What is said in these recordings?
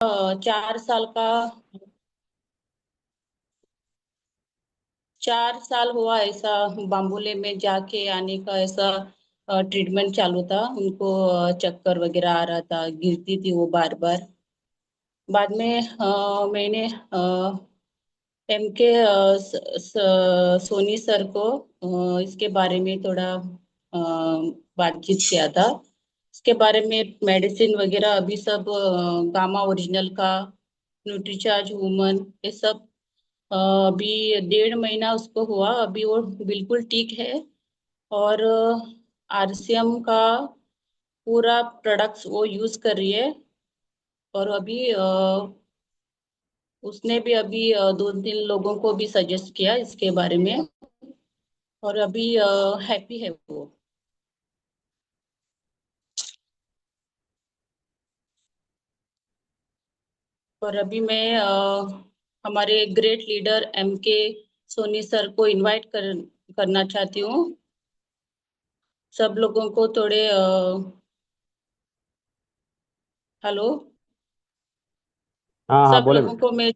4 साल का। 4 साल हुआ ऐसा। बाम्बोले में जाके आने का ऐसा ट्रीटमेंट चालू था उनको। चक्कर वगैरह आ रहा था, गिरती थी वो बार बार। बाद में मैंने एम के सोनी सर को इसके बारे में थोड़ा बातचीत किया था। इसके बारे में मेडिसिन वगैरह अभी सब गामा ओरिजिनल का, न्यूट्रीचार्ज वुमन, ये सब अभी 1.5 महीना उसको हुआ। अभी वो बिल्कुल ठीक है। और आरसीएम का पूरा प्रोडक्ट्स वो यूज कर रही है। और अभी उसने भी अभी 2-3 लोगों को भी सजेस्ट किया इसके बारे में। और अभी हैप्पी है वो। और अभी मैं हमारे ग्रेट लीडर एम के सोनी सर को करना चाहती हूँ। सब लोगों को थोड़े हेलो। हाँ हाँ, सब बोले लोगों मैम। को मैं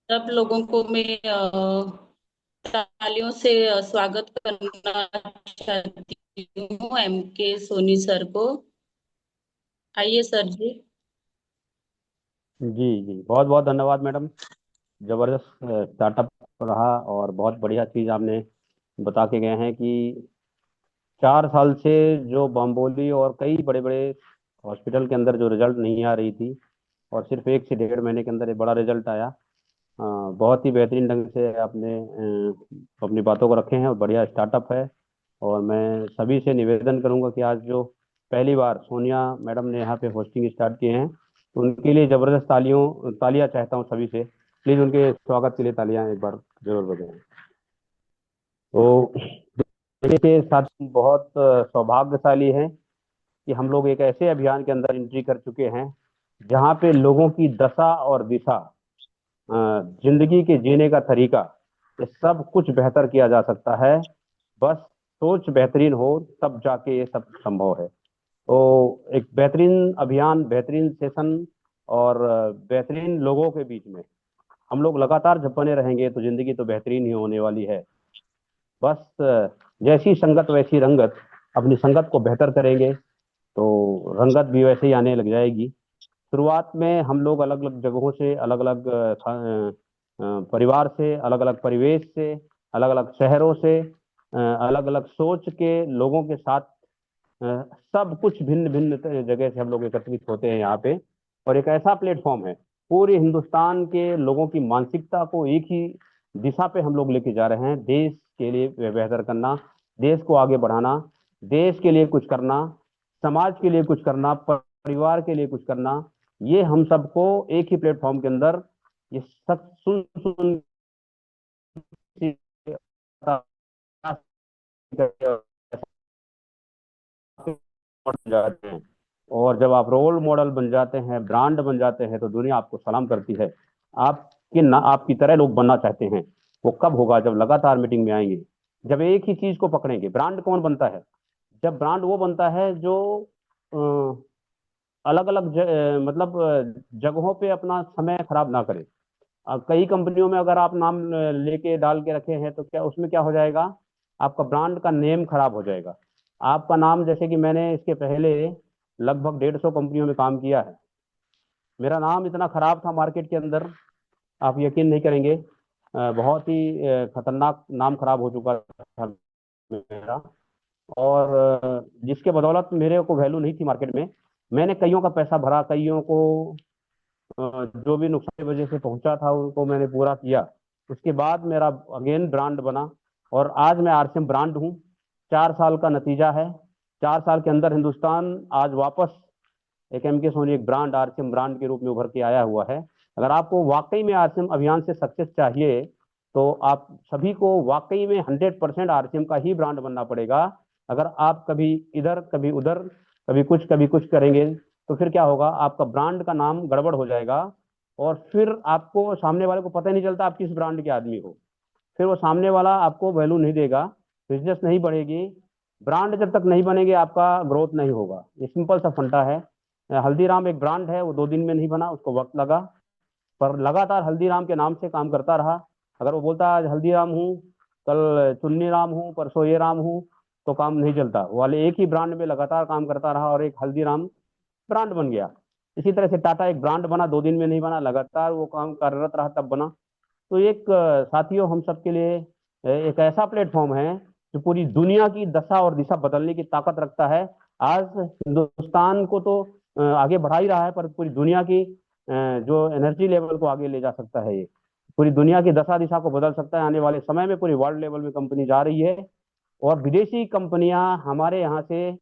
सब लोगों को मैं तालियों से स्वागत करना चाहती हूँ एम के सोनी सर को। आइए सर जी। जी जी, बहुत बहुत धन्यवाद मैडम। जबरदस्त स्टार्टअप रहा और बहुत बढ़िया चीज़ आपने बता के गए हैं कि 4 साल से जो बम्बोली और कई बड़े बड़े हॉस्पिटल के अंदर जो रिजल्ट नहीं आ रही थी, और सिर्फ 1 से 1.5 महीने के अंदर एक बड़ा रिजल्ट आया। बहुत ही बेहतरीन ढंग से आपने अपनी बातों को रखे हैं और बढ़िया स्टार्टअप है। और मैं सभी से निवेदन करूंगा कि आज जो पहली बार सोनिया मैडम ने यहाँ पे होस्टिंग स्टार्ट किए हैं, तो उनके लिए जबरदस्त तालियां चाहता हूँ सभी से। प्लीज उनके स्वागत के लिए तालियां एक बार जरूर बजाएं। तो इसके साथ बहुत सौभाग्यशाली हैं कि हम लोग एक ऐसे अभियान के अंदर एंट्री कर चुके हैं जहाँ पे लोगों की दशा और दिशा, अ, जिंदगी के जीने का तरीका, ये सब कुछ बेहतर किया जा सकता है। बस सोच बेहतरीन हो तब जाके ये सब संभव है। तो एक बेहतरीन अभियान, बेहतरीन सेशन और बेहतरीन लोगों के बीच में हम लोग लगातार जब बने रहेंगे तो जिंदगी तो बेहतरीन ही होने वाली है। बस जैसी संगत वैसी रंगत, अपनी संगत को बेहतर करेंगे तो रंगत भी वैसे ही आने लग जाएगी। शुरुआत में हम लोग अलग अलग जगहों से, अलग अलग परिवार से, अलग अलग परिवेश से, अलग अलग शहरों से, अलग अलग सोच के लोगों के साथ, सब कुछ भिन्न भिन्न जगह से हम लोग एकत्रित होते हैं यहाँ पे। और एक ऐसा प्लेटफॉर्म है, पूरे हिंदुस्तान के लोगों की मानसिकता को एक ही दिशा पे हम लोग लेके जा रहे हैं। देश के लिए बेहतर करना, देश को आगे बढ़ाना, देश के लिए कुछ करना, समाज के लिए कुछ करना, परिवार के लिए कुछ करना। ये हम सबको एक ही प्लेटफॉर्म के अंदर ये सब सुन सुन बन जाते हैं। और जब आप रोल मॉडल बन जाते हैं, ब्रांड बन जाते हैं, तो दुनिया आपको सलाम करती है। आपकी ना आपकी तरह लोग बनना चाहते हैं। वो कब होगा? जब लगातार मीटिंग में आएंगे, जब एक ही चीज को पकड़ेंगे। ब्रांड कौन बनता है? जब ब्रांड वो बनता है जो अलग अलग मतलब जगहों पे अपना समय खराब ना करे। कई कंपनियों में अगर आप नाम लेके डाल के रखे हैं तो क्या उसमें क्या हो जाएगा? आपका ब्रांड का नेम खराब हो जाएगा। आपका नाम, जैसे कि मैंने इसके पहले लगभग 150 कंपनियों में काम किया है, मेरा नाम इतना खराब था मार्केट के अंदर, आप यकीन नहीं करेंगे। बहुत ही खतरनाक नाम खराब हो चुका था मेरा। और जिसके बदौलत मेरे को वैल्यू नहीं थी मार्केट में। मैंने कईयों का पैसा भरा, कईयों को जो भी नुकसान की वजह से पहुंचा था उनको मैंने पूरा किया। उसके बाद मेरा अगेन ब्रांड बना और आज मैं आरसीएम ब्रांड हूँ। 4 साल का नतीजा है। 4 साल के अंदर हिंदुस्तान आज वापस एक एम के सोनी, एक ब्रांड, आरसीएम ब्रांड के रूप में उभर के आया हुआ है। अगर आपको वाकई में आरसीएम अभियान से सक्सेस चाहिए तो आप सभी को वाकई में 100% आरसीएम का ही ब्रांड बनना पड़ेगा। अगर आप कभी इधर कभी उधर, कभी कुछ करेंगे तो फिर क्या होगा? आपका ब्रांड का नाम गड़बड़ हो जाएगा। और फिर आपको, सामने वाले को पता ही नहीं चलता आप किस ब्रांड के आदमी हो। फिर वो सामने वाला आपको वैल्यू नहीं देगा, बिजनेस नहीं बढ़ेगी। ब्रांड जब तक नहीं बनेगी आपका ग्रोथ नहीं होगा। ये सिंपल सा फंडा है। हल्दीराम एक ब्रांड है, वो 2 दिन में नहीं बना, उसको वक्त लगा, पर लगातार हल्दीराम के नाम से काम करता रहा। अगर वो बोलता आज हल्दीराम हूँ, कल चुन्नी राम हूँ, परसों ये राम हूँ, तो काम नहीं चलता। वो वाले एक ही ब्रांड में लगातार काम करता रहा और एक हल्दीराम ब्रांड बन गया। इसी तरह से टाटा एक ब्रांड बना, 2 दिन में नहीं बना, लगातार वो काम कार्यरत रहा, तब बना। तो एक साथियों, हम सबके लिए एक ऐसा प्लेटफॉर्म है जो पूरी दुनिया की दशा और दिशा बदलने की ताकत रखता है। आज हिंदुस्तान को तो आगे बढ़ा ही रहा है, पर पूरी दुनिया की जो एनर्जी लेवल को आगे ले जा सकता है। ये पूरी दुनिया की दशा दिशा को बदल सकता है। आने वाले समय में पूरी वर्ल्ड लेवल में कंपनी जा रही है, और विदेशी कंपनियां हमारे यहाँ से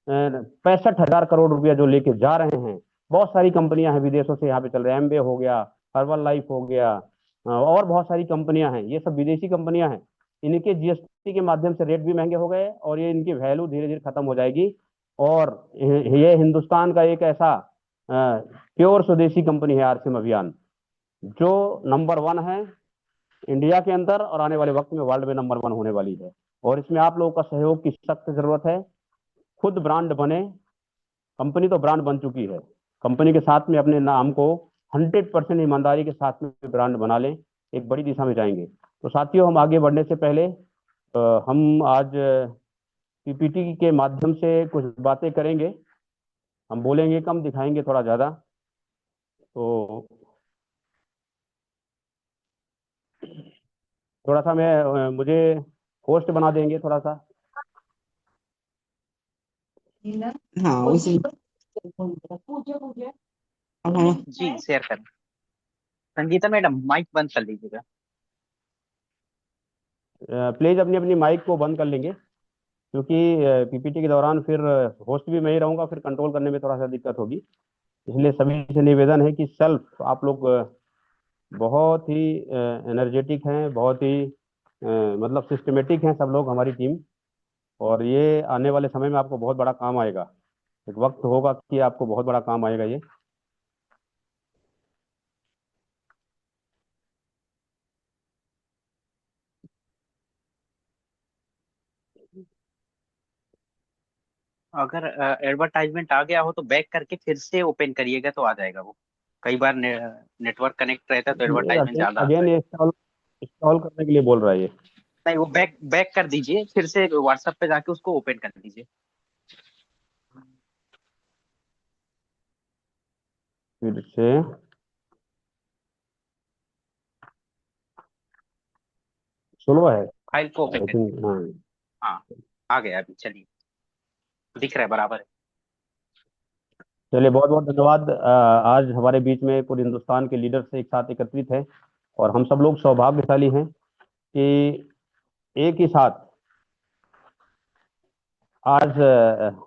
65,000 करोड़ रुपया जो लेके जा रहे हैं। बहुत सारी कंपनियां हैं विदेशों से यहाँ पे चल रहे हैं, एमबे हो गया, हर्बल लाइफ हो गया, और बहुत सारी कंपनियां हैं, ये सब विदेशी कंपनियां हैं। इनके जीएसटी के माध्यम से रेट भी महंगे हो गए, और ये इनकी वैल्यू धीरे धीरे खत्म हो जाएगी। और ये हिंदुस्तान का एक ऐसा प्योर स्वदेशी कंपनी है आरसीएम अभियान, जो नंबर 1 है इंडिया के अंदर, और आने वाले वक्त में वर्ल्ड में नंबर 1 होने वाली है। और इसमें आप लोगों का सहयोग की सख्त जरूरत है। खुद ब्रांड बने, कंपनी तो ब्रांड बन चुकी है, कंपनी के साथ में अपने नाम को 100% ईमानदारी के साथ में ब्रांड बना लें, एक बड़ी दिशा में जाएंगे। तो साथियों, हम आगे बढ़ने से पहले हम आज पीपीटी के माध्यम से कुछ बातें करेंगे। हम बोलेंगे कम, दिखाएंगे थोड़ा ज़्यादा। तो थोड़ा सा मुझे होस्ट बना देंगे थोड़ा सा। हाँ उसी हाँ जी शेयर कर। संगीता मैडम माइक बंद कर लीजिएगा। प्लीज अपनी अपनी माइक को बंद कर लेंगे, क्योंकि पीपीटी के दौरान फिर होस्ट भी मैं ही रहूंगा, फिर कंट्रोल करने में थोड़ा सा दिक्कत होगी। इसलिए सभी से निवेदन है कि सेल्फ आप लोग बहुत ही एनर्जेटिक हैं, बहुत ही मतलब सिस्टमेटिक हैं सब लोग, हमारी टीम। और ये आने वाले समय में आपको बहुत बड़ा काम आएगा। एक वक्त होगा कि आपको बहुत बड़ा काम आएगा ये। अगर एडवर्टाइजमेंट आ गया हो तो बैक करके फिर से ओपन करिएगा तो आ जाएगा वो। कई बार नेटवर्क कनेक्ट रहता है तो ये एडवर्टाइजमेंट ज्यादा आता अगेन है। इंस्टॉल इंस्टॉल करने के लिए बोल रहा है ये। नहीं, वो बैक बैक कर दीजिए, फिर से व्हाट्सएप पे जाके उसको ओपन कर दीजिए। फिर से स्लो है फाइल को ओपन आई करिए। थिंक। हाँ, हाँ, आ गया अभी, चलिए दिख रहा है बराबर है। चलिए बहुत बहुत धन्यवाद। आज हमारे बीच में पूरे हिंदुस्तान के लीडर्स एक साथ एकत्रित हैं, और हम सब लोग सौभाग्यशाली हैं कि एक ही साथ आज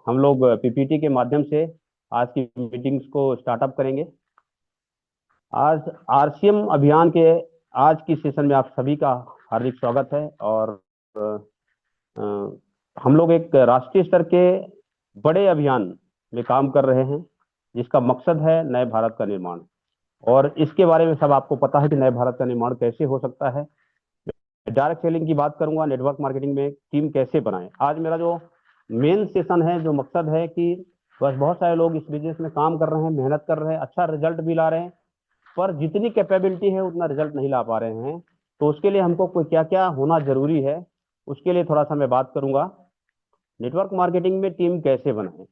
हम लोग पीपीटी के माध्यम से आज की मीटिंग्स को स्टार्टअप करेंगे। आज आरसीएम अभियान के आज की सेशन में आप सभी का हार्दिक स्वागत है। और अ, हम लोग एक राष्ट्रीय स्तर के बड़े अभियान में काम कर रहे हैं, जिसका मकसद है नए भारत का निर्माण। और इसके बारे में सब आपको पता है कि नए भारत का निर्माण कैसे हो सकता है। डायरेक्ट सेलिंग की बात करूंगा, नेटवर्क मार्केटिंग में टीम कैसे बनाएं। आज मेरा जो मेन सेशन है, जो मकसद है कि बस बहुत सारे लोग इस बिजनेस में काम कर रहे हैं, मेहनत कर रहे हैं, अच्छा रिजल्ट भी ला रहे हैं, पर जितनी कैपेबिलिटी है उतना रिजल्ट नहीं ला पा रहे हैं। तो उसके लिए हमको कोई क्या क्या होना जरूरी है, उसके लिए थोड़ा सा मैं बात करूंगा। नेटवर्क मार्केटिंग में टीम कैसे बनाएं।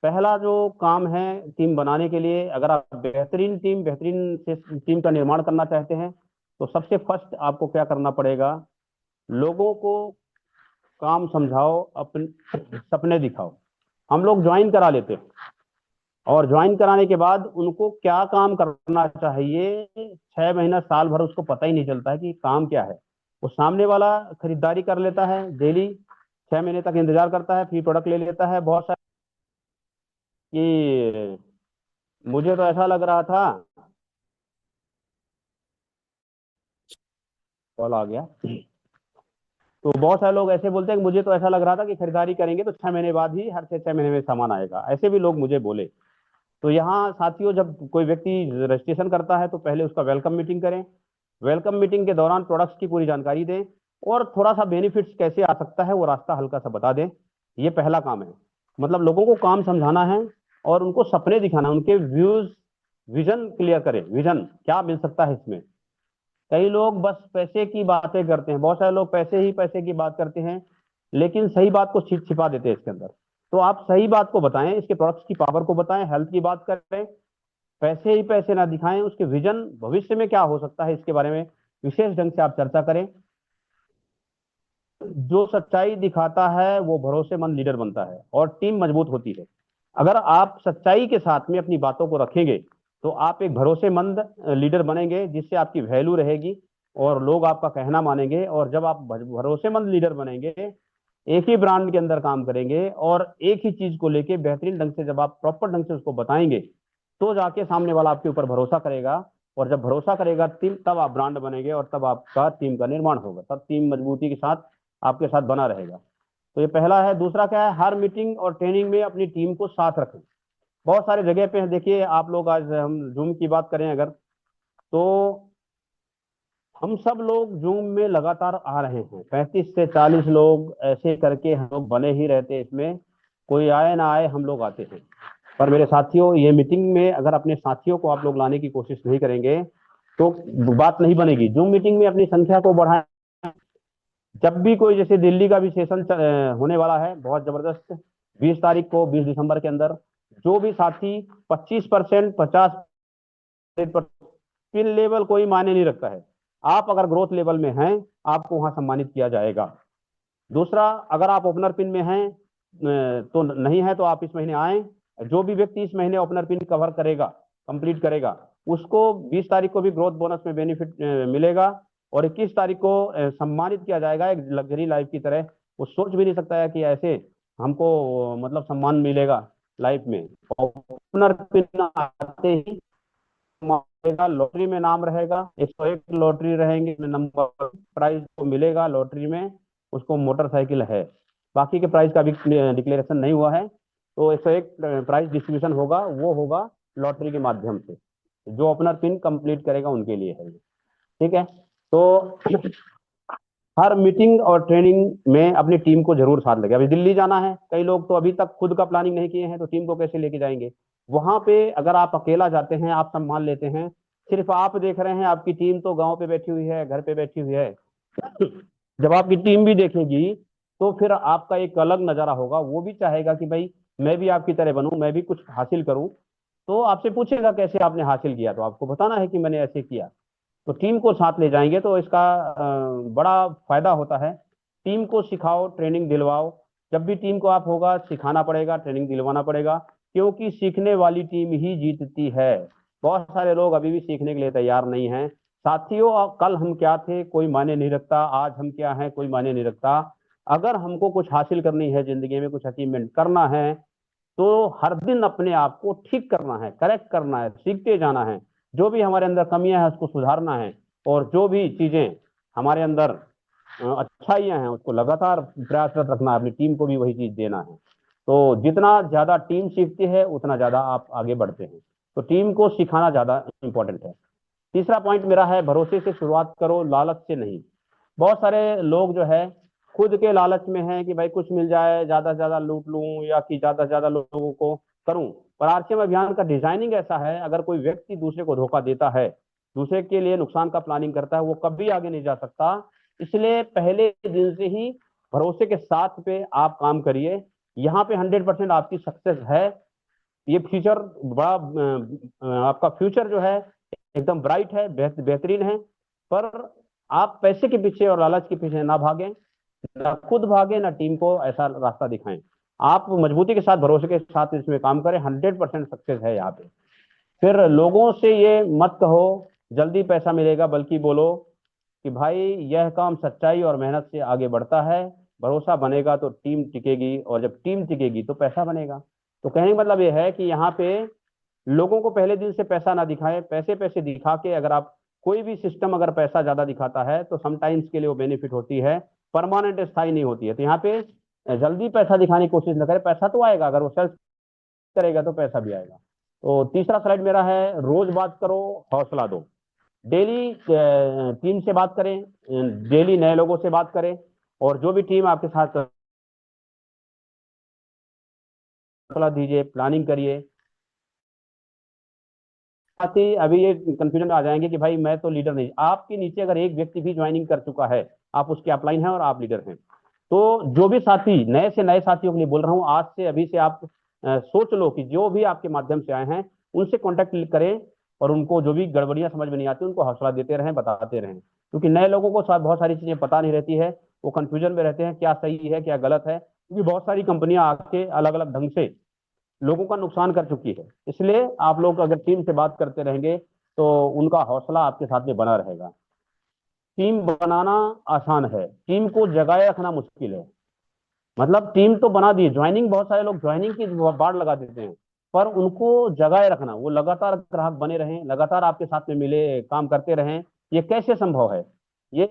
पहला जो काम है टीम बनाने के लिए, अगर आप बेहतरीन से टीम का निर्माण करना चाहते हैं, तो सबसे फर्स्ट आपको क्या करना पड़ेगा, लोगों को काम समझाओ, अपने सपने दिखाओ। हम लोग ज्वाइन करा लेते हैं, और ज्वाइन कराने के बाद उनको क्या काम करना चाहिए 6 महीना साल भर उसको पता ही नहीं चलता है कि काम क्या है। वो सामने वाला खरीदारी कर लेता है डेली, 6 महीने तक इंतजार करता है, फ्री प्रोडक्ट ले लेता है। बहुत सारे कि मुझे तो ऐसा लग रहा था, कॉल आ गया। तो बहुत सारे लोग ऐसे बोलते हैं कि मुझे तो ऐसा लग रहा था कि खरीदारी करेंगे तो 6 महीने बाद ही, हर 6 6 महीने में सामान आएगा। ऐसे भी लोग मुझे बोले। तो यहाँ साथियों, जब कोई व्यक्ति रजिस्ट्रेशन करता है तो पहले उसका वेलकम मीटिंग करें। वेलकम मीटिंग के दौरान प्रोडक्ट्स की पूरी जानकारी दें, और थोड़ा सा बेनिफिट्स कैसे आ सकता है वो रास्ता हल्का सा बता दें। ये पहला काम है, मतलब लोगों को काम समझाना है और उनको सपने दिखाना, उनके व्यूज विजन क्लियर करें, विजन क्या मिल सकता है इसमें। कई लोग बस पैसे की बातें करते हैं, बहुत सारे लोग पैसे की बात करते हैं, लेकिन सही बात को छिपा देते हैं इसके अंदर। तो आप सही बात को बताएं, इसके प्रोडक्ट्स की पावर को बताएं, हेल्थ की बात करें, पैसे ही पैसे ना दिखाएं, उसके विजन भविष्य में क्या हो सकता है इसके बारे में विशेष ढंग से आप चर्चा करें। जो सच्चाई दिखाता है वो भरोसेमंद लीडर बनता है और टीम मजबूत होती है। अगर आप सच्चाई के साथ में अपनी बातों को रखेंगे तो आप एक भरोसेमंद लीडर बनेंगे, जिससे आपकी वैल्यू रहेगी और लोग आपका कहना मानेंगे। और जब आप भरोसेमंद लीडर बनेंगे, एक ही ब्रांड के अंदर काम करेंगे और एक ही चीज को लेके बेहतरीन ढंग से जब आप प्रॉपर ढंग से उसको बताएंगे, तो जाके सामने वाला आपके ऊपर भरोसा करेगा। और जब भरोसा करेगा टीम, तब आप ब्रांड बनेंगे और तब आपका टीम का निर्माण होगा, तब टीम मजबूती के साथ आपके साथ बना रहेगा। तो ये पहला है। दूसरा क्या है, हर मीटिंग और ट्रेनिंग में अपनी टीम को साथ रखें। बहुत सारे जगह पे देखिए आप लोग, आज हम जूम की बात करें अगर, तो हम सब लोग जूम में लगातार आ रहे हैं, 35 से 40 लोग ऐसे करके हम लोग बने ही रहते हैं इसमें, कोई आए ना आए हम लोग आते हैं। पर मेरे साथियों, ये मीटिंग में अगर अपने साथियों को आप लोग लाने की कोशिश नहीं करेंगे तो बात नहीं बनेगी। जूम मीटिंग में अपनी संख्या को बढ़ाएं। जब भी कोई, जैसे दिल्ली का भी सेशन होने वाला है बहुत जबरदस्त, 20 तारीख को, 20 दिसंबर के अंदर, जो भी साथी 25%, 50% पिन लेवल कोई मायने नहीं रखता है। आप अगर ग्रोथ लेवल में हैं, आपको वहां सम्मानित किया जाएगा। दूसरा, अगर आप ओपनर पिन में हैं तो नहीं है तो आप इस महीने आए। जो भी व्यक्ति इस महीने ओपनर पिन कवर करेगा, कंप्लीट करेगा, उसको 20 तारीख को भी ग्रोथ बोनस में बेनिफिट मिलेगा और 21 तारीख को सम्मानित किया जाएगा एक लग्जरी लाइफ की तरह। वो सोच भी नहीं सकता है कि ऐसे हमको मतलब सम्मान मिलेगा लाइफ में। ओपनर पिन आते ही लॉटरी में नाम रहेगा, 101 लॉटरी रहेंगे, नंबर प्राइज को मिलेगा लॉटरी में, उसको मोटरसाइकिल है। बाकी के प्राइज का भी डिक्लेरेशन नहीं हुआ है, तो 101 प्राइज डिस्ट्रीब्यूशन होगा, वो होगा लॉटरी के माध्यम से। जो ओपनर पिन कंप्लीट करेगा उनके लिए है, ठीक है। तो हर मीटिंग और ट्रेनिंग में अपनी टीम को जरूर साथ लगे। अभी दिल्ली जाना है, कई लोग तो अभी तक खुद का प्लानिंग नहीं किए हैं, तो टीम को कैसे लेके जाएंगे वहां पे। अगर आप अकेला जाते हैं, आप संभाल लेते हैं, सिर्फ आप देख रहे हैं, आपकी टीम तो गांव पे बैठी हुई है, घर पे बैठी हुई है। जब आपकी टीम भी देखेगी तो फिर आपका एक अलग नजारा होगा, वो भी चाहेगा कि भाई मैं भी आपकी तरह बनूं, मैं भी कुछ हासिल करूं। तो आपसे पूछेगा कैसे आपने हासिल किया, तो आपको बताना है कि मैंने ऐसे किया। तो टीम को साथ ले जाएंगे तो इसका बड़ा फायदा होता है। टीम को सिखाओ, ट्रेनिंग दिलवाओ। जब भी टीम को आप होगा, सिखाना पड़ेगा, ट्रेनिंग दिलवाना पड़ेगा, क्योंकि सीखने वाली टीम ही जीतती है। बहुत सारे लोग अभी भी सीखने के लिए तैयार नहीं हैं। साथियों, कल हम क्या थे कोई मायने नहीं रखता, आज हम क्या हैं कोई मायने नहीं रखता। अगर हमको कुछ हासिल करनी है, जिंदगी में कुछ अचीवमेंट करना है, तो हर दिन अपने आप को ठीक करना है, करेक्ट करना है, सीखते जाना है। जो भी हमारे अंदर कमियां हैं उसको सुधारना है, और जो भी चीजें हमारे अंदर अच्छाइयां हैं उसको लगातार प्रयासरत रखना है, अपनी टीम को भी वही चीज देना है। तो जितना ज्यादा टीम सीखती है उतना ज्यादा आप आगे बढ़ते हैं। तो टीम को सिखाना ज्यादा इंपॉर्टेंट है। तीसरा पॉइंट मेरा है, भरोसे से शुरुआत करो, लालच से नहीं। बहुत सारे लोग जो है खुद के लालच में है कि भाई कुछ मिल जाए, ज्यादा से ज्यादा लूट लूं, या कि ज्यादा से ज्यादा लोगों को करूं। पर आरसीएम अभियान का डिजाइनिंग ऐसा है, अगर कोई व्यक्ति दूसरे को धोखा देता है, दूसरे के लिए नुकसान का प्लानिंग करता है, वो कभी आगे नहीं जा सकता। इसलिए पहले दिन से ही भरोसे के साथ पे आप काम करिए। यहाँ पे 100% आपकी सक्सेस है। ये फ्यूचर बड़ा आपका फ्यूचर जो है एकदम ब्राइट है, बेहतरीन है। पर आप पैसे के पीछे और लालच के पीछे ना भागें, ना खुद भागे, ना टीम को ऐसा रास्ता दिखाएं। आप मजबूती के साथ, भरोसे के साथ इसमें काम करें, 100% सक्सेस है यहाँ पे। फिर लोगों से ये मत कहो जल्दी पैसा मिलेगा, बल्कि बोलो कि भाई यह काम सच्चाई और मेहनत से आगे बढ़ता है। भरोसा बनेगा तो टीम टिकेगी, और जब टीम टिकेगी तो पैसा बनेगा। तो कहने का मतलब यह है कि यहाँ पे लोगों को पहले दिन से पैसा ना दिखाए। पैसे पैसे दिखा के, अगर आप कोई भी सिस्टम अगर पैसा ज्यादा दिखाता है तो समटाइम्स के लिए वो बेनिफिट होती है, परमानेंट स्थायी नहीं होती है। तो यहाँ पे जल्दी पैसा दिखाने की कोशिश न करें, पैसा तो आएगा, अगर वो सेल्स करेगा तो पैसा भी आएगा। तो तीसरा स्लाइड मेरा है, रोज बात करो, हौसला दो। डेली टीम से बात करें, डेली नए लोगों से बात करें, और जो भी टीम आपके साथ हौसला दीजिए, प्लानिंग करिए, साथी अभी ये कंफ्यूजन में आ जाएंगे कि भाई मैं तो लीडर नहीं, आपके नीचे अगर एक व्यक्ति भी ज्वाइनिंग कर चुका है, आप उसके अपलाइन हैं और आप लीडर हैं, तो जो भी साथी नए से नए साथियों के लिए बोल रहा हूँ, आज से अभी से आप सोच लो कि जो भी आपके माध्यम से आए हैं उनसे कॉन्टेक्ट करें और उनको जो भी गड़बड़ियां समझ में नहीं आती उनको हौसला देते रहें, बताते रहें, क्योंकि नए लोगों को बहुत सारी चीजें पता नहीं रहती है, वो कंफ्यूजन में रहते हैं क्या सही है क्या गलत है, क्योंकि बहुत सारी कंपनियां आके अलग अलग ढंग से लोगों का नुकसान कर चुकी है। इसलिए आप लोग अगर टीम से बात करते रहेंगे तो उनका हौसला आपके साथ में बना रहेगा। टीम बनाना आसान है, टीम को जगाए रखना मुश्किल है। मतलब टीम तो बना दी, ज्वाइनिंग बहुत सारे लोग ज्वाइनिंग की बाढ़ लगा देते हैं, पर उनको जगाए रखना, वो लगातार ग्राहक बने रहें, लगातार आपके साथ में मिले, काम करते रहें, ये कैसे संभव है? ये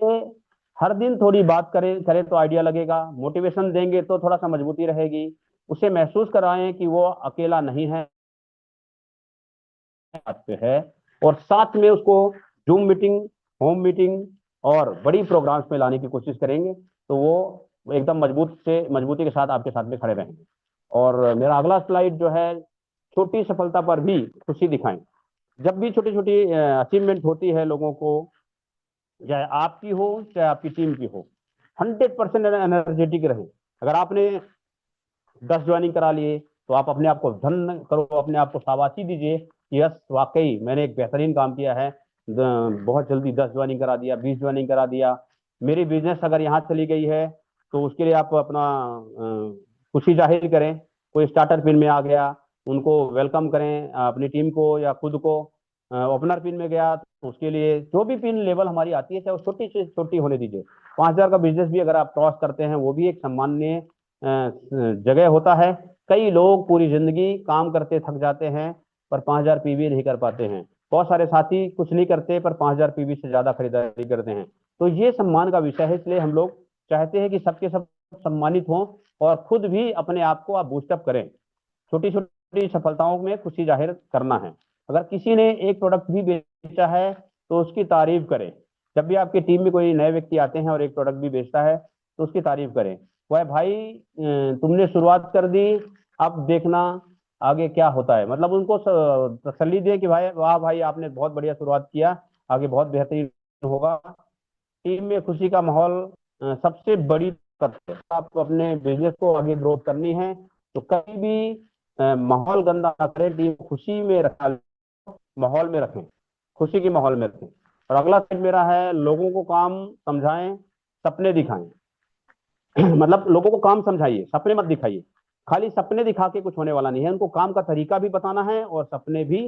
हर दिन थोड़ी बात करें तो आइडिया लगेगा, मोटिवेशन देंगे तो थोड़ा सा मजबूती रहेगी, उसे महसूस कराएं कि वो अकेला नहीं है, बात पे है, और साथ में उसको जूम मीटिंग, होम मीटिंग और बड़ी प्रोग्राम्स में लाने की कोशिश करेंगे तो वो एकदम मजबूती के साथ आपके साथ में खड़े रहेंगे। और मेरा अगला स्लाइड जो है, छोटी सफलता पर भी खुशी दिखाएं। जब भी छोटी छोटी अचीवमेंट होती है लोगों को, चाहे आपकी हो चाहे आपकी टीम की हो, 100% एनर्जेटिक रहें। अगर आपने 10 ज्वाइनिंग करा लिए तो आप अपने आप को धन्य करो, अपने आप को शाबाशी दीजिए कि यस वाकई मैंने एक बेहतरीन काम किया है, बहुत जल्दी 10 ज्वाइनिंग करा दिया, 20 ज्वाइनिंग करा दिया। मेरी बिजनेस अगर यहाँ चली गई है तो उसके लिए आप अपना खुशी जाहिर करें। कोई स्टार्टर पिन में आ गया, उनको वेलकम करें, अपनी टीम को या खुद को। ओपनर पिन में गया तो उसके लिए जो भी पिन लेवल हमारी आती है, चाहे वो छोटी से छोटी होने दीजिए। 5,000 का बिजनेस भी अगर आप क्रॉस करते हैं, वो भी एक सम्माननीय जगह होता है। कई लोग पूरी जिंदगी काम करते थक जाते हैं पर 5,000 पीवी नहीं कर पाते हैं। बहुत सारे साथी कुछ नहीं करते पर 5,000 पीवी से ज्यादा खरीदारी करते हैं। तो ये सम्मान का विषय है, इसलिए हम लोग चाहते हैं कि सबके सब सम्मानित हों और खुद भी अपने आप को आप बूस्टअप करें। छोटी छोटी सफलताओं में खुशी जाहिर करना है। अगर किसी ने एक प्रोडक्ट भी बेचा है तो उसकी तारीफ करें। जब भी आपकी टीम में कोई नए व्यक्ति आते हैं और एक प्रोडक्ट भी बेचता है तो उसकी तारीफ करें। वह भाई तुमने शुरुआत कर दी, अब देखना आगे क्या होता है। मतलब उनको तसल्ली दें कि भाई वाह भाई आपने बहुत बढ़िया शुरुआत किया, आगे बहुत बेहतरीन होगा। टीम में खुशी का माहौल सबसे बड़ी ताकत है। आप अपने बिजनेस को आगे ग्रोथ करनी है तो कभी भी माहौल गंदा ना करें, टीम खुशी में रखा, माहौल में रखें, खुशी के माहौल में रखें। और अगला स्टेप मेरा है, लोगों को काम समझाएं, सपने दिखाएं। मतलब लोगों को काम समझाइए, सपने मत दिखाइए। खाली सपने दिखा के कुछ होने वाला नहीं है, उनको काम का तरीका भी बताना है और सपने भी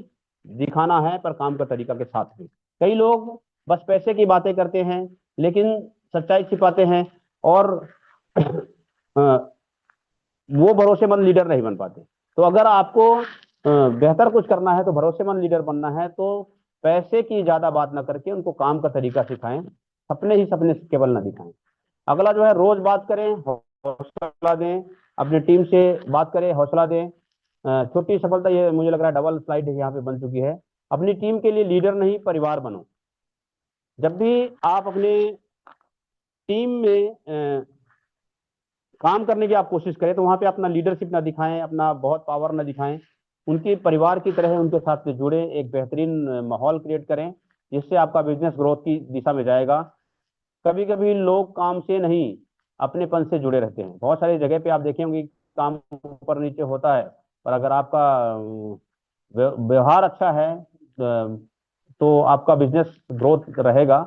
दिखाना है, पर काम का तरीका के साथ भी। कई लोग बस पैसे की बातें करते हैं लेकिन सच्चाई छिपाते हैं और वो भरोसेमंद लीडर नहीं बन पाते। तो अगर आपको बेहतर कुछ करना है तो भरोसेमंद लीडर बनना है तो पैसे की ज्यादा बात ना करके उनको काम का तरीका सिखाएं, सपने ही सपने केवल ना दिखाएं। अगला जो है, रोज बात करें, हौसला दें, अपनी टीम से बात करें, हौसला दें। छोटी सफलता, ये मुझे लग रहा है डबल स्लाइड यहाँ पे बन चुकी है। अपनी टीम के लिए लीडर नहीं परिवार बनो। जब भी आप अपने टीम में काम करने की आप कोशिश करें तो वहां पे अपना लीडरशिप ना दिखाएं, अपना बहुत पावर ना दिखाएं, उनके परिवार की तरह उनके साथ में जुड़े, एक बेहतरीन माहौल क्रिएट करें जिससे आपका बिजनेस ग्रोथ की दिशा में जाएगा। कभी कभी लोग काम से नहीं अपनेपन से जुड़े रहते हैं। बहुत सारी जगह पे आप देखे होंगे काम ऊपर नीचे होता है, पर अगर आपका व्यवहार अच्छा है तो आपका बिजनेस ग्रोथ रहेगा,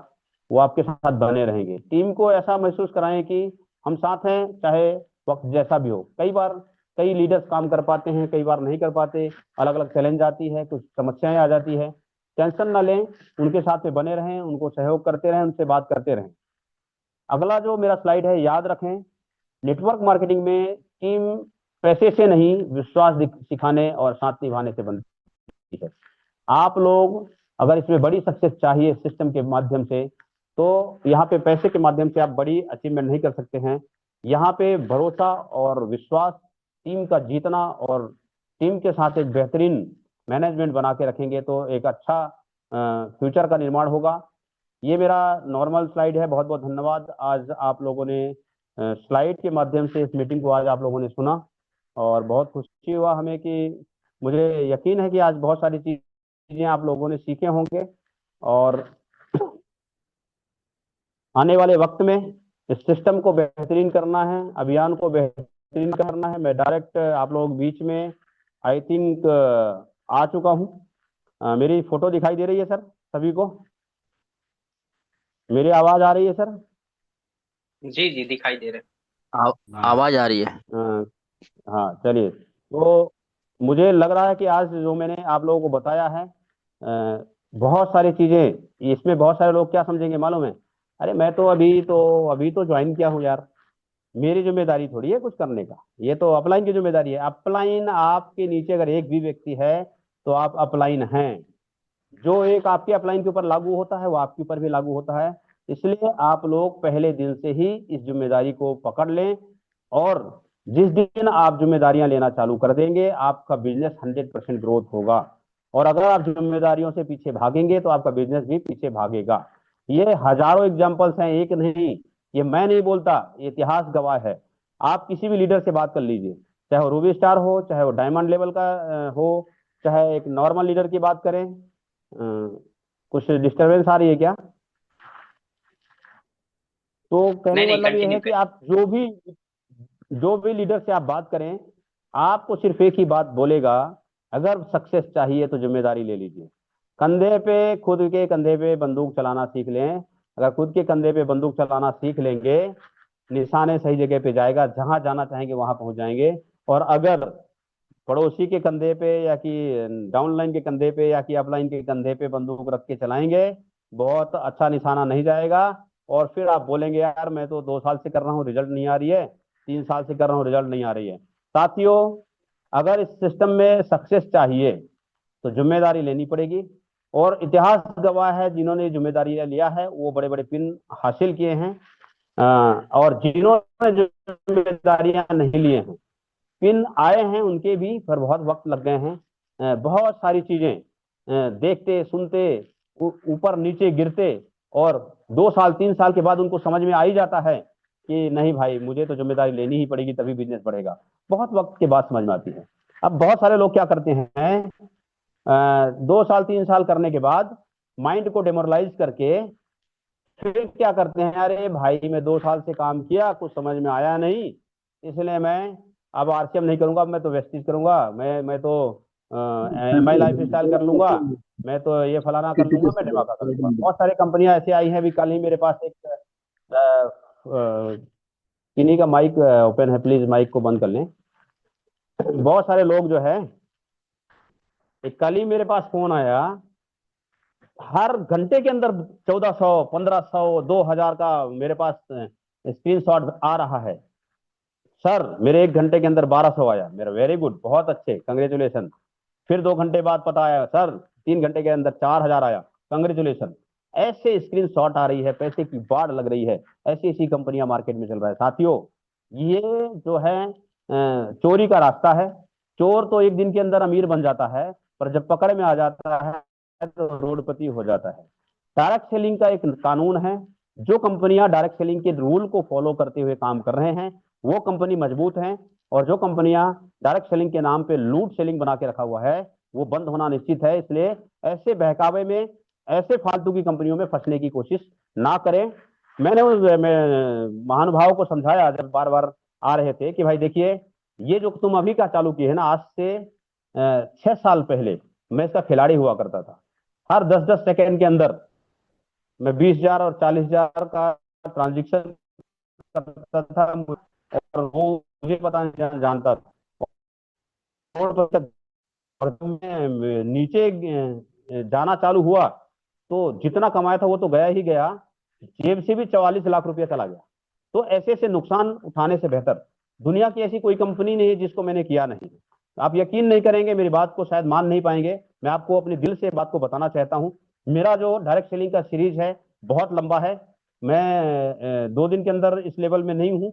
वो आपके साथ बने रहेंगे। टीम को ऐसा महसूस कराएं कि हम साथ हैं चाहे वक्त जैसा भी हो। कई बार कई लीडर्स काम कर पाते हैं, कई बार नहीं कर पाते, अलग अलग चैलेंज आती है, कुछ समस्याएं आ जाती है। टेंशन ना लें, उनके साथ में बने रहें, उनको सहयोग करते रहें, उनसे बात करते रहें। अगला जो मेरा स्लाइड है, याद रखें, नेटवर्क मार्केटिंग में टीम पैसे से नहीं विश्वास सिखाने और साथ निभाने से बनती है। आप लोग अगर इसमें बड़ी सक्सेस चाहिए सिस्टम के माध्यम से, तो यहाँ पे पैसे के माध्यम से आप बड़ी अचीवमेंट नहीं कर सकते हैं। यहाँ पे भरोसा और विश्वास, टीम का जीतना और टीम के साथ एक बेहतरीन मैनेजमेंट बना के रखेंगे तो एक अच्छा फ्यूचर का निर्माण होगा। ये मेरा नॉर्मल स्लाइड है। बहुत बहुत धन्यवाद। आज आप लोगों ने स्लाइड के माध्यम से इस मीटिंग को आज आप लोगों ने सुना और बहुत खुशी हुआ हमें कि मुझे यकीन है कि आज बहुत सारी चीज चीजें आप लोगों ने सीखे होंगे और आने वाले वक्त में इस सिस्टम को बेहतरीन करना है, अभियान को बेहतरीन करना है। मैं डायरेक्ट आप लोग बीच में आई थिंक आ चुका हूँ। मेरी फोटो दिखाई दे रही है सर सभी को? मेरी आवाज आ रही है सर? जी जी दिखाई दे रहे आवाज आ रही है? हाँ चलिए। तो मुझे लग रहा है कि आज जो मैंने आप लोगों को बताया है बहुत सारी चीजें, इसमें बहुत सारे लोग क्या समझेंगे मालूम है, अरे मैं तो अभी तो ज्वाइन किया हूँ यार, मेरी जिम्मेदारी थोड़ी है कुछ करने का, ये तो अपलाइन की जिम्मेदारी है। अपलाइन आपके नीचे अगर एक भी व्यक्ति है तो आप अपलाइन हैं। जो एक आपके अपलाइन के ऊपर लागू होता है वो आपके ऊपर भी लागू होता है। इसलिए आप लोग पहले दिन से ही इस जिम्मेदारी को पकड़ लें और जिस दिन आप जिम्मेदारियां लेना चालू कर देंगे आपका बिजनेस 100% ग्रोथ होगा। और अगर आप जिम्मेदारियों से पीछे भागेंगे तो आपका बिजनेस भी पीछे भागेगा। ये हजारों एग्जाम्पल्स हैं, एक नहीं, ये मैं नहीं बोलता, ये इतिहास गवाह है। आप किसी भी लीडर से बात कर लीजिए, चाहे वो रूबी स्टार हो, चाहे वो डायमंड लेवल का हो, चाहे एक नॉर्मल लीडर की बात करें। कुछ डिस्टरबेंस आ रही है क्या? तो कहने नहीं का नहीं, मतलब ये कंटिन्यू है कि करिए। आप जो भी लीडर से आप बात करें, आपको सिर्फ एक ही बात बोलेगा, अगर सक्सेस चाहिए तो जिम्मेदारी ले लीजिए। कंधे पे, खुद के कंधे पे बंदूक चलाना सीख लें। अगर खुद के कंधे पे बंदूक चलाना सीख लेंगे, निशाने सही जगह पे जाएगा, जहां जाना चाहेंगे वहां पहुंच जाएंगे। और अगर पड़ोसी के कंधे पे या कि डाउनलाइन के कंधे पे या कि अपलाइन के कंधे पे बंदूक रख के चलाएंगे, बहुत अच्छा निशाना नहीं जाएगा। और फिर आप बोलेंगे यार मैं तो 2 साल से कर रहा हूँ रिजल्ट नहीं आ रही है, 3 साल से कर रहा हूँ रिजल्ट नहीं आ रही है। साथियों, अगर इस सिस्टम में सक्सेस चाहिए तो जिम्मेदारी लेनी पड़ेगी। और इतिहास गवाह है, जिन्होंने जिम्मेदारी लिया है वो बड़े बड़े पिन हासिल किए हैं। और जिन्होंने जिम्मेदारियां नहीं लिए हैं, पिन आए हैं उनके भी पर बहुत वक्त लग गए हैं। बहुत सारी चीजें देखते सुनते ऊपर नीचे गिरते, और 2 साल 3 साल के बाद उनको समझ में आ ही जाता है कि नहीं भाई मुझे तो जिम्मेदारी लेनी ही पड़ेगी तभी बिजनेस बढ़ेगा। बहुत वक्त के बाद समझ में आती है। अब बहुत सारे लोग क्या करते हैं, 2 साल 3 साल करने के बाद माइंड को डेमोरलाइज करके फिर क्या करते हैं, अरे भाई मैं 2 साल से काम किया कुछ समझ में आया नहीं, इसलिए मैं अब आरसीएम नहीं करूंगा, अब मैं तो वेस्टिज करूंगा, मैं तो एमआई लाइफ स्टाइल कर लूंगा, मैं तो ये फलाना कर लूंगा, मैं ढिमाका कर लूंगा। बहुत सारी कंपनियां ऐसी आई हैं। अभी कल ही मेरे पास एक किन्हीं का माइक ओपन है, प्लीज माइक को बंद कर लें। बहुत सारे लोग जो है, एक कल ही मेरे पास फोन आया, हर घंटे के अंदर 1400 1500 2000 का मेरे पास स्क्रीनशॉट आ रहा है। सर मेरे 1 घंटे के अंदर 1200 आया, मेरा वेरी गुड, बहुत अच्छे, कंग्रेचुलेशन। फिर 2 घंटे बाद पता आया सर 3 घंटे के अंदर 4000 आया, कंग्रेचुलेशन। ऐसे स्क्रीनशॉट आ रही है, पैसे की बाढ़ लग रही है। ऐसी ऐसी कंपनियां मार्केट में चल रहा है। साथियों, ये जो है चोरी का रास्ता है। चोर तो एक दिन के अंदर अमीर बन जाता है, पर जब पकड़ में आ जाता है तो रोडपति हो जाता है। डायरेक्ट सेलिंग का एक कानून है, जो कंपनियां डायरेक्ट सेलिंग के रूल को फॉलो करते हुए काम कर रहे हैं वो कंपनी मजबूत है। और जो कंपनियां डायरेक्ट सेलिंग के नाम पे लूट सेलिंग बना के रखा हुआ है वो बंद होना निश्चित है। इसलिए ऐसे बहकावे में, ऐसे फालतू की कंपनियों में फंसने की कोशिश ना करें। मैंने उस महानुभाव को समझाया जब बार बार आ रहे थे कि भाई देखिए, ये जो तुम अभी का चालू किए है ना, आज से 6 साल पहले मैं इसका खिलाड़ी हुआ करता था। हर 10-10 सेकेंड के अंदर मैं 20,000 और 40,000 का ट्रांजेक्शन करता था, और वो मुझे पता नहीं जानता था। और जब मैं नीचे जाना चालू हुआ तो जितना कमाया था वो तो गया ही गया, जेब से भी 44 लाख रुपया चला गया। तो ऐसे ऐसे नुकसान उठाने से बेहतर दुनिया की ऐसी कोई कंपनी नहीं है जिसको मैंने किया नहीं। आप यकीन नहीं करेंगे, मेरी बात को शायद मान नहीं पाएंगे, मैं आपको अपने दिल से बात को बताना चाहता हूं। मेरा जो डायरेक्ट सेलिंग का सीरीज है बहुत लंबा है। मैं 2 दिन के अंदर इस लेवल में नहीं हूँ।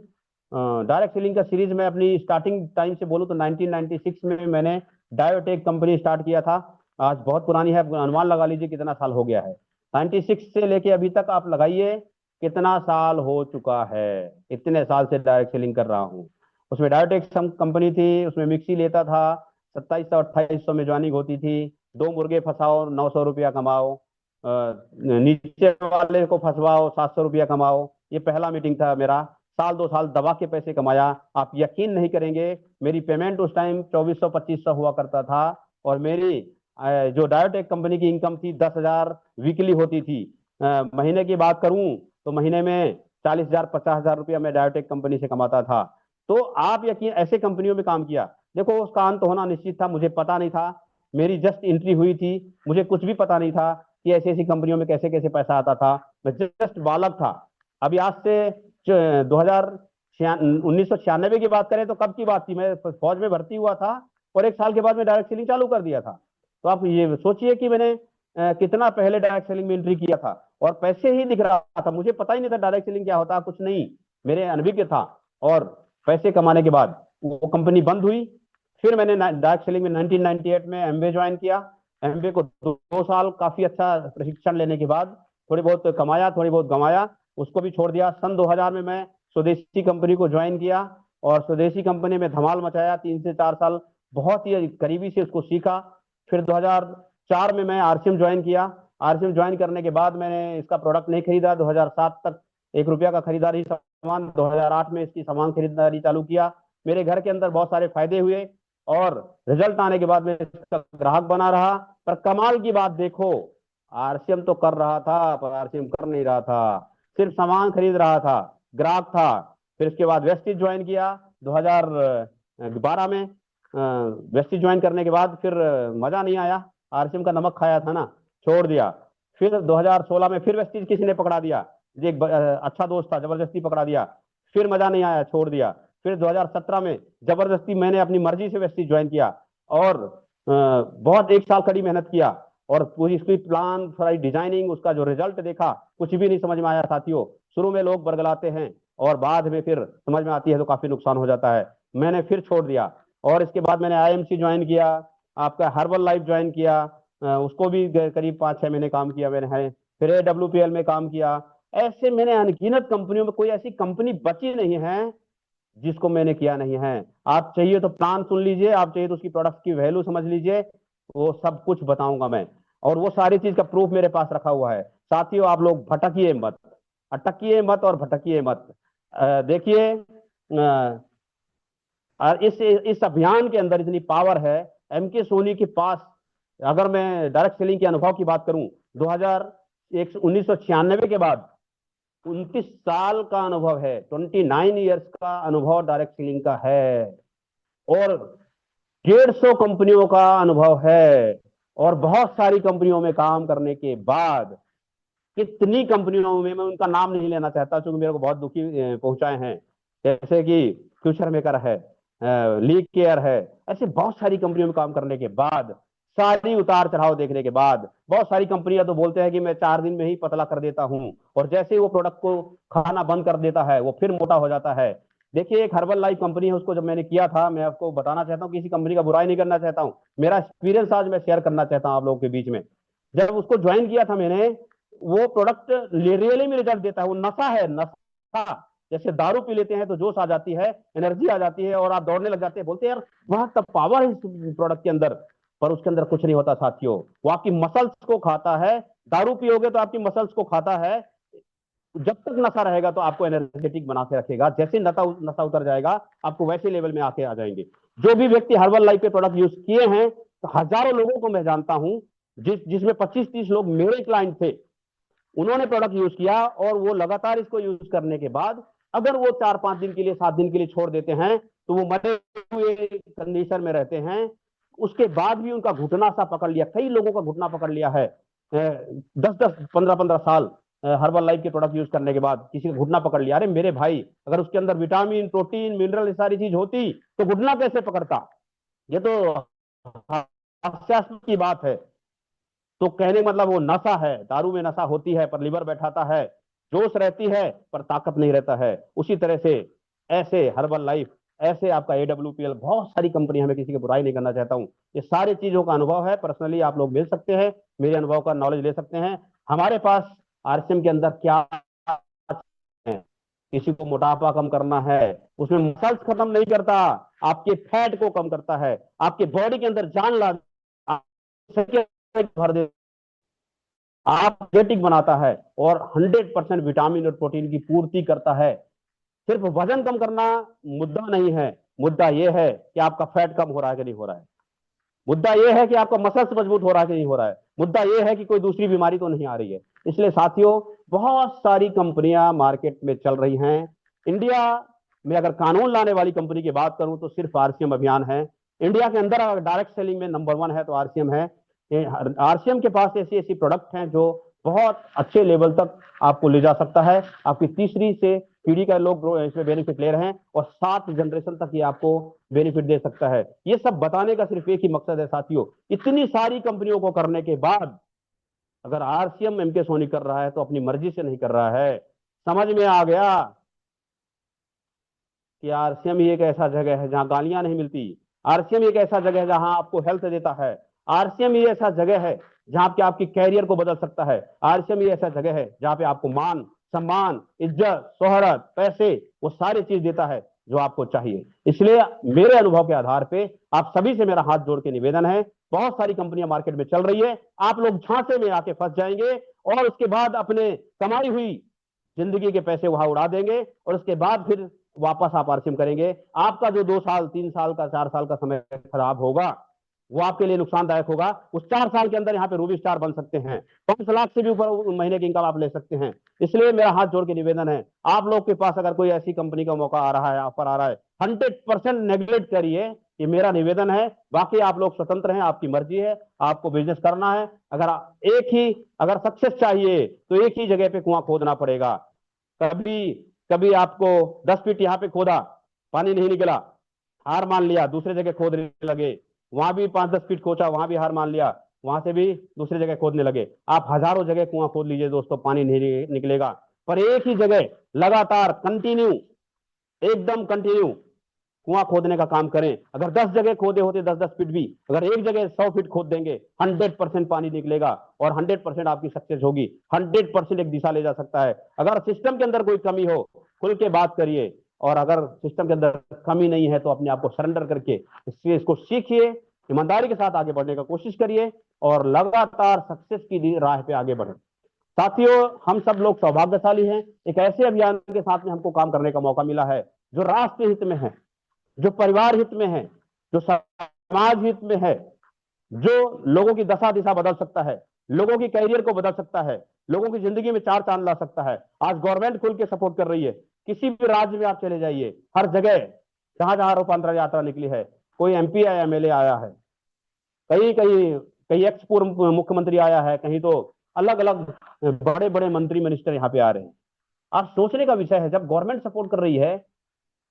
डायरेक्ट सेलिंग का सीरीज मैं अपनी स्टार्टिंग टाइम से बोलूँ तो 1996 में मैंने डायोटेक कंपनी स्टार्ट किया था। आज बहुत पुरानी है, अनुमान लगा लीजिए कितना साल हो गया है। 96 से लेके अभी तक आप लगाइए कितना साल हो चुका है। इतने साल से डायरेक्ट सेलिंग कर रहा हूँ। उसमें डायोटेक कंपनी थी, उसमें मिक्सी लेता था, 2700 2800 में ज्वाइनिंग होती थी। 2 मुर्गे फंसाओ 900 रुपया कमाओ, नीचे वाले को फंसवाओ 700 रुपया कमाओ। ये पहला मीटिंग था मेरा। साल 2 साल दबा के पैसे कमाया। आप यकीन नहीं करेंगे, मेरी पेमेंट उस टाइम 2400-2500 हुआ करता था, और मेरी जो डायोटेक कंपनी की इनकम थी 10,000 वीकली होती थी। महीने की बात करूं तो महीने में 40,000 50,000 रुपया मैं डायोटेक कंपनी से कमाता था। तो आप यकीन, ऐसे कंपनियों में काम किया। देखो उसका अंत होना निश्चित था, मुझे पता नहीं था, मेरी जस्ट एंट्री हुई थी, मुझे कुछ भी पता नहीं था कि ऐसी ऐसी कंपनियों में कैसे कैसे पैसा आता था। मैं जस्ट बालक था। अभी आज से 1996 की बात करें तो कब की बात थी, मैं फौज में भर्ती हुआ था और 1 साल के बाद मैं डायरेक्ट सेलिंग चालू कर दिया था। तो आप ये सोचिए कि मैंने कितना पहले डायरेक्ट सेलिंग में एंट्री किया था, और पैसे ही दिख रहा था, मुझे पता ही नहीं था डायरेक्ट सेलिंग क्या होता, कुछ नहीं, मेरे अनभिज्ञ था। और पैसे कमाने के बाद वो कंपनी बंद हुई। फिर मैंने डायरेक्ट सेलिंग में 1998 में एमबीए ज्वाइन किया। एमबीए को 2 साल काफी अच्छा प्रशिक्षण लेने के बाद थोड़ी बहुत कमाया, थोड़ी बहुत गंवाया, उसको भी छोड़ दिया। सन 2000 में मैं स्वदेशी कंपनी को ज्वाइन किया, और स्वदेशी कंपनी में धमाल मचाया। 3 से 4 साल बहुत ही करीबी से उसको सीखा। फिर 2004 में मैं आरसीएम ज्वाइन किया। आरसीएम ज्वाइन करने के बाद मैंने इसका प्रोडक्ट नहीं खरीदा। 2007 तक 1 रुपया का खरीदार ही सामान, 2008 में इसकी सामान खरीदारी चालू किया। मेरे घर के अंदर बहुत सारे फायदे हुए, और रिजल्ट आने के बाद मैं इसका ग्राहक बना रहा। पर कमाल की बात देखो, आरसीएम तो कर रहा था पर आरसीएम कर नहीं रहा था, सिर्फ सामान खरीद रहा था, ग्राहक था। फिर इसके बाद वेस्टिज ज्वाइन किया 2012 में। वेस्टिज ज्वाइन करने के बाद फिर मजा नहीं आया, आरसीएम का नमक खाया था ना, छोड़ दिया। फिर 2016 में फिर वेस्टिज किसी ने पकड़ा दिया, एक अच्छा दोस्त था, जबरदस्ती पकड़ा दिया, फिर मजा नहीं आया, छोड़ दिया। फिर 2017 में जबरदस्ती मैंने अपनी मर्जी से वेस्टिज ज्वाइन किया, और बहुत 1 साल कड़ी मेहनत किया, और पूरी इसकी प्लान सारी डिजाइनिंग, उसका जो रिजल्ट देखा कुछ भी नहीं समझ में आया साथियों। शुरू में लोग बरगलाते हैं और बाद में फिर समझ में आती है तो काफी नुकसान हो जाता है। मैंने फिर छोड़ दिया, और इसके बाद मैंने आईएमसी ज्वाइन किया, आपका हर्बल लाइफ ज्वाइन किया, उसको भी करीब 5-6 महीने काम किया मैंने है। फिर AWPL में काम किया। ऐसे मैंने अनगिनत कंपनियों में, कोई ऐसी कंपनी बची नहीं है जिसको मैंने किया नहीं है। आप चाहिए तो प्लान सुन लीजिए, आप चाहिए तो उसकी प्रोडक्ट की वैल्यू समझ लीजिए, वो सब कुछ बताऊंगा मैं, और वो सारी चीज का प्रूफ मेरे पास रखा हुआ है। साथियों आप लोग भटकिए मत, अटकिए मत और भटकिए मत। देखिए, और इस अभियान के अंदर इतनी पावर है। एमके सोनी के पास, अगर मैं डायरेक्ट सेलिंग के अनुभव की बात करूं, 1996 के बाद 29 साल का अनुभव है, 29 ईयर्स का अनुभव डायरेक्ट सेलिंग का है, और 150 कंपनियों का अनुभव है, और बहुत सारी कंपनियों में काम करने के बाद, कितनी कंपनियों में, मैं उनका नाम नहीं लेना चाहता क्योंकि मेरे को बहुत दुखी पहुंचाए हैं, जैसे कि फ्यूचर मेकर है, लीग केयर है, ऐसे बहुत सारी कंपनियों में काम करने के बाद, सारी उतार चढ़ाव देखने के बाद, बहुत सारी कंपनियां तो बोलते हैं कि मैं 4 दिन में ही पतला कर देता हूं, और जैसे ही वो प्रोडक्ट को खाना बंद कर देता है वो फिर मोटा हो जाता है। देखिए, एक हर्बल लाइफ कंपनी है, उसको जब मैंने किया था, मैं आपको बताना चाहता हूँ, किसी कंपनी का बुराई नहीं करना चाहता हूँ, मेरा एक्सपीरियंस आज मैं शेयर करना चाहता हूँ आप लोगों के बीच में। जब उसको ज्वाइन किया था मैंने, वो प्रोडक्ट रियली में रिजल्ट देता है, वो नशा है, नशा। जैसे दारू पी लेते हैं तो जोश आ जाती है, एनर्जी आ जाती है, और आप दौड़ने लग जाते हैं, बोलते हैं यार वहां तब पावर है इस प्रोडक्ट के अंदर, पर उसके अंदर कुछ नहीं होता साथियों। वो आपकी मसल्स को खाता है, दारू पियोगे तो आपकी मसल्स को खाता है। जब तक नशा रहेगा तो आपको एनर्जेटिक बना के रखेगा, जैसे नशा उतर जाएगा आपको वैसे लेवल में आके आ जाएंगे। जो भी व्यक्ति हर्बल लाइफ के प्रोडक्ट यूज किए हैं, तो हजारों लोगों को मैं जानता हूं, जिसमें 25-30 लोग मेरे क्लाइंट थे, उन्होंने प्रोडक्ट यूज किया, और वो लगातार इसको यूज करने के बाद अगर वो 4-5 दिन के लिए, 7 दिन के लिए छोड़ देते हैं तो वो मरे हुए कंडीशन में रहते हैं। उसके बाद भी उनका घुटना सा पकड़ लिया, कई लोगों का घुटना पकड़ लिया है, 10-10 15-15 साल हर्बल लाइफ के प्रोडक्ट यूज करने के बाद किसी का घुटना पकड़ लिया। अरे मेरे भाई, अगर उसके अंदर विटामिन, प्रोटीन, मिनरल, ये सारी चीज होती तो घुटना कैसे पकड़ता? ये तो हास्यास्पद की बात है। तो कहने मतलब वो नशा है, दारू में नशा होती है पर लिवर बैठाता है, जोश रहती है पर ताकत नहीं रहता है। उसी तरह से ऐसे हर्बल लाइफ, ऐसे आपका AWPL, बहुत सारी कंपनियां, मैं किसी की बुराई नहीं करना चाहता हूं, ये सारी चीजों का अनुभव है। पर्सनली आप लोग मिल सकते हैं, मेरे अनुभव का नॉलेज ले सकते हैं। हमारे पास आरसीएम के अंदर क्या है, किसी को मोटापा कम करना है, उसमें मसल्स खत्म नहीं करता, आपके फैट को कम करता है, आपके बॉडी के अंदर जान ला भर दे, आप एनर्जेटिक बनाता है और 100% विटामिन और प्रोटीन की पूर्ति करता है। सिर्फ वजन कम करना मुद्दा नहीं है, मुद्दा यह है कि आपका फैट कम हो रहा है कि नहीं हो रहा है, मुद्दा यह है कि आपका मसल्स मजबूत हो रहा है कि नहीं हो रहा है, मुद्दा यह है कि कोई दूसरी बीमारी तो नहीं आ रही है। इसलिए साथियों, बहुत सारी कंपनियां मार्केट में चल रही हैं। इंडिया में अगर कानून लाने वाली कंपनी की बात करूं तो सिर्फ आरसीएम अभियान है। इंडिया के अंदर अगर डायरेक्ट सेलिंग में नंबर 1 है तो आरसीएम है। आरसीएम के पास ऐसी ऐसी प्रोडक्ट हैं जो बहुत अच्छे लेवल तक आपको ले जा सकता है। आपकी तीसरी से पीढ़ी का लोग इसमें बेनिफिट ले रहे हैं और 7 जनरेशन तक ये आपको बेनिफिट दे सकता है। ये सब बताने का सिर्फ एक ही मकसद है साथियों, इतनी सारी कंपनियों को करने के बाद अगर आरसीएम एमके सोनी कर रहा है तो अपनी मर्जी से नहीं कर रहा है। समझ में आ गया कि आरसीएम ही एक ऐसा जगह है जहां गालियां नहीं मिलती, आरसीएम एक ऐसा जगह है जहां आपको हेल्थ देता है, आरसीएम ही ऐसा जगह है जहां पे आपकी कैरियर को बदल सकता है, आरसीएम ही ऐसा जगह है जहां पे आपको मान सम्मान इज्जत शोहरत पैसे वो सारी चीज देता है जो आपको चाहिए। इसलिए मेरे अनुभव के आधार पे आप सभी से मेरा हाथ जोड़ के निवेदन है, बहुत सारी कंपनियां मार्केट में चल रही है, आप लोग झांसे में आके फंस जाएंगे और उसके बाद अपने कमाई हुई जिंदगी के पैसे वहां उड़ा देंगे और उसके बाद फिर वापस आप आरसीएम करेंगे। आपका जो 2 साल 3 साल का 4 साल का समय खराब होगा वो आपके लिए नुकसानदायक होगा। उस 4 साल के अंदर यहाँ पे रूबी स्टार बन सकते हैं, 5 लाख से भी ऊपर महीने की इनकम आप ले सकते हैं। इसलिए मेरा हाथ जोड़ के निवेदन है, आप लोग के पास अगर कोई ऐसी कंपनी का मौका आ रहा है, ऑफर आ रहा है, 100% नेग्लेक्ट करिए, ये मेरा निवेदन है। बाकी आप लोग स्वतंत्र हैं, आपकी मर्जी है, आपको बिजनेस करना है। अगर सक्सेस चाहिए तो एक ही जगह पे कुआं खोदना पड़ेगा। कभी कभी आपको 10 फीट यहाँ पे खोदा, पानी नहीं निकला, हार मान लिया, दूसरे जगह खोदने लगे, वहां भी 5-10 फीट खोचा, वहां भी हार मान लिया, वहां से भी दूसरी जगह खोदने लगे। आप हजारों जगह कुआं खोद लीजिए दोस्तों, पानी नहीं निकलेगा। पर एक ही जगह लगातार कंटिन्यू, एकदम कंटिन्यू कुआं खोदने का काम करें। अगर 10 जगह खोदे होते 10-10 फीट भी, अगर एक जगह 100 फीट खोद देंगे, 100% पानी निकलेगा और 100% आपकी सक्सेस होगी। 100% एक दिशा ले जा सकता है। अगर सिस्टम के अंदर कोई कमी हो खुल के बात करिए, और अगर सिस्टम के अंदर कमी नहीं है तो अपने आप को सरेंडर करके इसको सीखिए, ईमानदारी के साथ आगे बढ़ने का कोशिश करिए और लगातार सक्सेस की राह पे आगे बढ़े। साथियों, हम सब लोग सौभाग्यशाली हैं, एक ऐसे अभियान के साथ में हमको काम करने का मौका मिला है जो राष्ट्र हित में है, जो परिवार हित में है, जो समाज हित में है, जो लोगों की दशा दिशा बदल सकता है, लोगों की कैरियर को बदल सकता है, लोगों की जिंदगी में 4 चांद ला सकता है। आज गवर्नमेंट खुल के सपोर्ट कर रही है। किसी भी राज्य में आप चले जाइए, हर जगह जहां जहां रूपांतर यात्रा निकली है, कोई एमपी या एमएलए आया है, कहीं कहीं कहीं एक्स पूर्व मुख्यमंत्री आया है, कहीं तो अलग अलग बड़े बड़े मंत्री मिनिस्टर यहाँ पे आ रहे हैं। आप सोचने का विषय है, जब गवर्नमेंट सपोर्ट कर रही है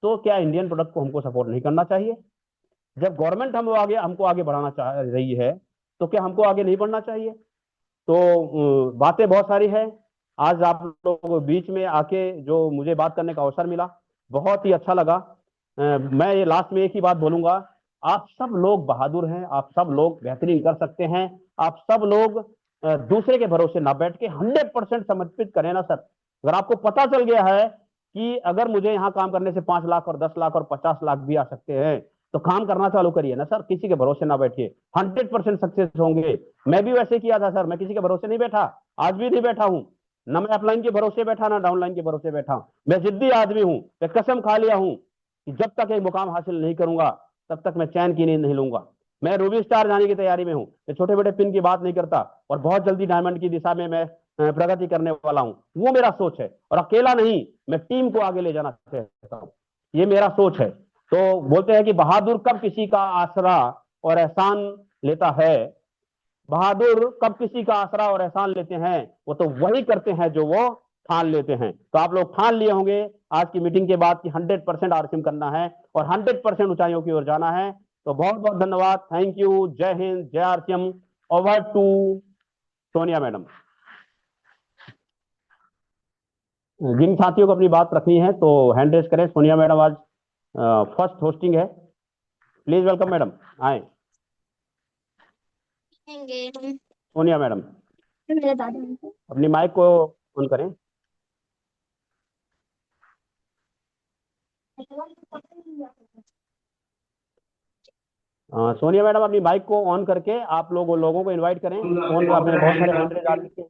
तो क्या इंडियन प्रोडक्ट को हमको सपोर्ट नहीं करना चाहिए? जब गवर्नमेंट हमको आगे बढ़ाना चाह रही है तो क्या हमको आगे नहीं बढ़ना चाहिए? तो बातें बहुत सारी है। आज आप लोग बीच में आके जो मुझे बात करने का अवसर मिला, बहुत ही अच्छा लगा। मैं ये लास्ट में एक ही बात बोलूंगा, आप सब लोग बहादुर हैं, आप सब लोग बेहतरीन कर सकते हैं। आप सब लोग दूसरे के भरोसे ना बैठ के 100% समर्पित करें ना सर। अगर आपको पता चल गया है कि अगर मुझे यहाँ काम करने से 5 लाख और 10 लाख और 50 लाख भी आ सकते हैं तो काम करना चालू करिए ना सर, किसी के भरोसे ना बैठिए, 100% सक्सेस होंगे। मैं भी वैसे किया था सर, मैं किसी के भरोसे नहीं बैठा, आज भी नहीं बैठा हूं, ना मैं अपलाइन के भरोसे बैठा ना डाउनलाइन के भरोसे बैठा। मैं जिद्दी आदमी हूं, मैं कसम खा लिया हूं कि जब तक एक मुकाम हासिल नहीं करूंगा तब तक मैं चैन की नींद नहीं लूंगा। मैं रूबी स्टार जाने की तैयारी में हूं, मैं छोटे बड़े पिन की बात नहीं करता और बहुत जल्दी डायमंड की दिशा में मैं प्रगति करने वाला हूं। वो मेरा सोच है और अकेला नहीं, मैं टीम को आगे ले जाना चाहता हूं, ये मेरा सोच है। तो बोलते हैं कि बहादुर कब किसी का आसरा और एहसान लेता है, बहादुर कब किसी का आसरा और एहसान लेते हैं, वो तो वही करते हैं जो वो ठान लेते हैं। तो आप लोग ठान लिए होंगे आज की मीटिंग के बाद कि 100% आरसीएम करना है और 100% ऊंचाइयों की ओर जाना है। तो बहुत बहुत धन्यवाद, थैंक यू, जय हिंद, जय RCM. Over to Sonia madam. जिन साथियों को अपनी बात रखनी है तो हैंड रेस करें। सोनिया मैडम आज फर्स्ट होस्टिंग है, प्लीज वेलकम मैडम, आए सोनिया मैडम। अपनी माइक को ऑन करें। सोनिया मैडम अपनी माइक को ऑन करके आप लोगों को इनवाइट करें। फोन आपने बहुत सारे हैंड रेज डाल दिए हैं,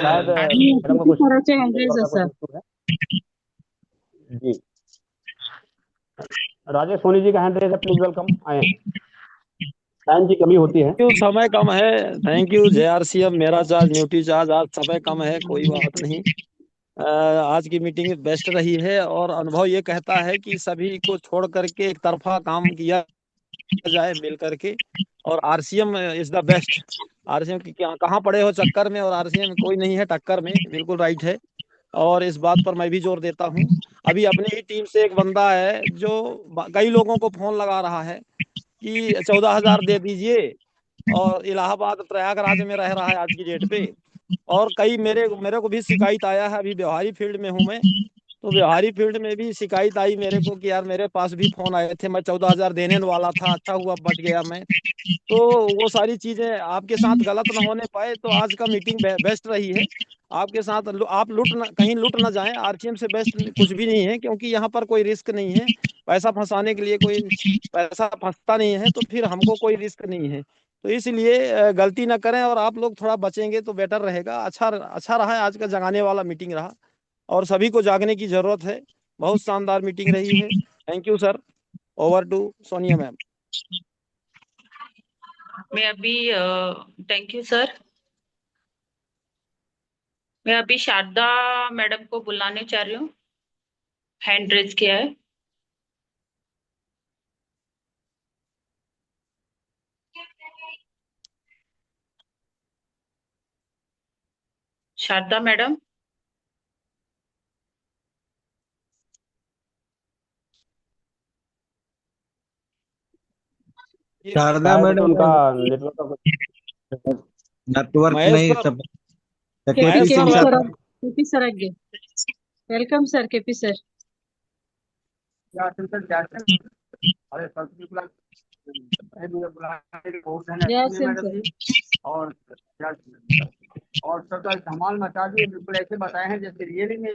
शायद मैडम को कुछ तरह से हैंडरेज नेटवर्क है का सर। कुछ इशू है जी। राजेश सोनी जी का हैंड रेज है, प्लीज वेलकम, आए हैं। टाइम की कमी होती है। क्यों समय कम है। थैंक यू JRCM, मेरा चार्ज न्यूट्री चार्ज, आज समय कम है, कोई बात नहीं। आज की मीटिंग बेस्ट रही है और अनुभव ये कहता है कि सभी को छोड़ करके एक तरफा काम किया जाए मिल करके, और RCM is the best. RCM की कहाँ पड़े हो चक्कर में, और RCM कोई नहीं है टक्कर में, बिल्कुल राइट है। और इस बात पर मैं भी जोर देता हूँ। अभी अपनी ही टीम से एक बंदा है जो कई लोगों को फोन लगा रहा है कि 14,000 दे दीजिए, और इलाहाबाद प्रयागराज में रह रहा है आज की डेट पे। और कई मेरे मेरे को भी शिकायत आया है, अभी व्यवहारी फील्ड में हूँ मैं, तो व्यवहारी फील्ड में भी शिकायत आई मेरे को कि यार मेरे पास भी फोन आए थे, मैं 14,000 देने वाला था, अच्छा हुआ बच गया मैं। तो वो सारी चीजें आपके साथ गलत ना होने पाए, तो आज का मीटिंग बेस्ट रही है। आपके साथ आप कहीं लुट ना जाएं। RCM से बेस्ट कुछ भी नहीं है, क्योंकि यहाँ पर कोई रिस्क नहीं है। पैसा फंसाने के लिए कोई पैसा फंसता नहीं है, तो फिर हमको कोई रिस्क नहीं है। तो इसलिए गलती ना करें, और आप लोग थोड़ा बचेंगे तो बेटर रहेगा। अच्छा रहा है, आज का जगाने वाला मीटिंग रहा, और सभी को जागने की जरूरत है। बहुत शानदार मीटिंग रही है। Thank you sir. Over to Sonia ma'am. मैं अभी थैंक यू सर। मैं अभी शारदा मैडम को बुलाने चाह रही हूँ, हैंड रेज किया है। शारदा मैडम। शारदा शायद मैडम उनका नेटवर्क का कुछ नेटवर्क महेश नहीं सर, सब KP Mahesh KP sir Singh KP sir, साहब। केपी सर आगे। Welcome sir, KP sir. Yes sir. और और सबका धमाल मचा दिए, बिल्कुल ऐसे बताए हैं जैसे रियली में